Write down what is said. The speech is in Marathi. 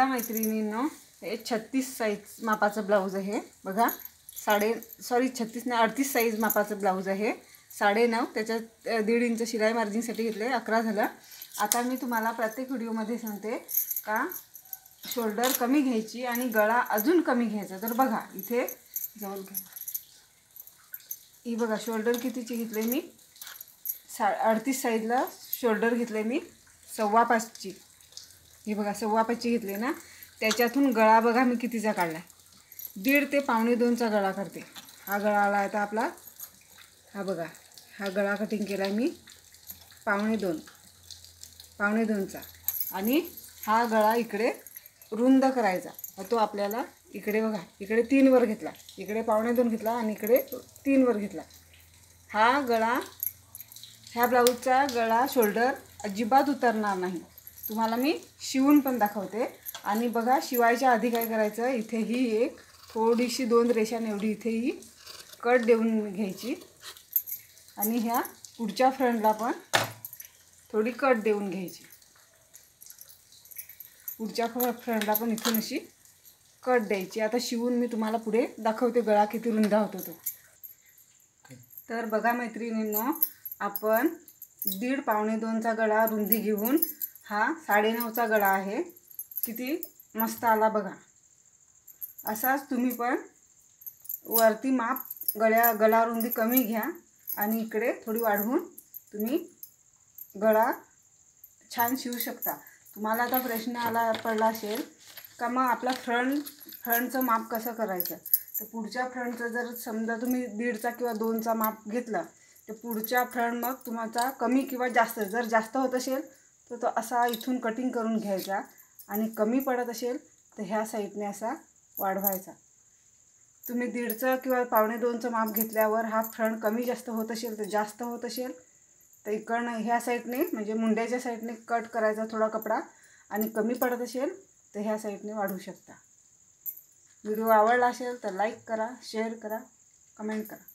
मैत्रिणींनो, हे 36 साईज मापाचं ब्लाऊज आहे बघा. 36 नाही 38 साईज मापाचं ब्लाऊज आहे. 9.5 त्याच्यात 1.5 इंच शिलाई मार्जिनसाठी घेतले, 11 झालं. आता मी तुम्हाला प्रत्येक व्हिडिओमध्ये सांगते का शोल्डर कमी घ्यायची आणि गळा अजून कमी घ्यायचा. तर बघा इथे जवळ घ्या, ही बघा शोल्डर कितीची घेतले मी. 38 साईजला शोल्डर घेतले मी 5.25ची. हे बघा 5.25ची घेतली ना, त्याच्यातून गळा बघा मी कितीचा काढला. 1.5 ते 1.25चा गळा करते. हा गळा आला आता आपला. हा बघा, हा गळा कटिंग केला मी 1.25चा आणि हा गळा इकडे रुंद करायचा. तो आपल्याला इकडे बघा, इकडे 3 वर घेतला, इकडे 1.25 घेतला आणि इकडे 3 वर घेतला. हा गळा, ह्या ब्लाऊजचा गळा शोल्डर अजिबात उतरणार नाही. तुम्हाला मी शिवून पण दाखवते. आणि बघा शिवायच्या आधी काय करायचं, इथेही एक थोडीशी 2 रेषांनी एवढी इथेही कट देऊन घ्यायची आणि ह्या पुढच्या फ्रंटला पण थोडी कट देऊन घ्यायची. पुढच्या फ्रंटला पण इथून अशी कट द्यायची. आता शिवून मी तुम्हाला पुढे दाखवते गळा किती रुंद होतो तो. तर बघा मैत्रिणींनो, आपण 1.5-1.25चा गळा रुंदी घेऊन हा 9.5चा गळा आहे. किती मस्त आला बघा. असाच तुम्ही पण वरती माप गळा रुंदी कमी घ्या आणि इकडे थोडी वाढवून तुम्ही गळा छान शिवू शकता. तुम्हाला आता प्रश्न पडला असेल का मग आपला फ्रंटचं माप कसं करायचं. तर पुढच्या फ्रंटचं जर समजा तुम्ही 1.5चा किंवा 2चा माप घेतला तर पुढच्या फ्रंट मग तुम्हाला कमी किंवा जास्त, जर जास्त होत असेल तर तो असा इथून कटिंग करून घ्यायचा आणि कमी पडत असेल तर ह्या साईडने असा वाढवायचा. तुम्ही 1.5चं किंवा 1.25चं माप घेतल्यावर हा फ्रंट कमी जास्त होत असेल तर जास्त होत असेल तर इकडनं ह्या साईडने म्हणजे मुंड्याच्या साईडने कट करायचा थोडा कपडा आणि कमी पडत असेल तर ह्या साईडने वाढवू शकता. व्हिडिओ आवडला असेल तर लाईक करा, शेअर करा, कमेंट करा.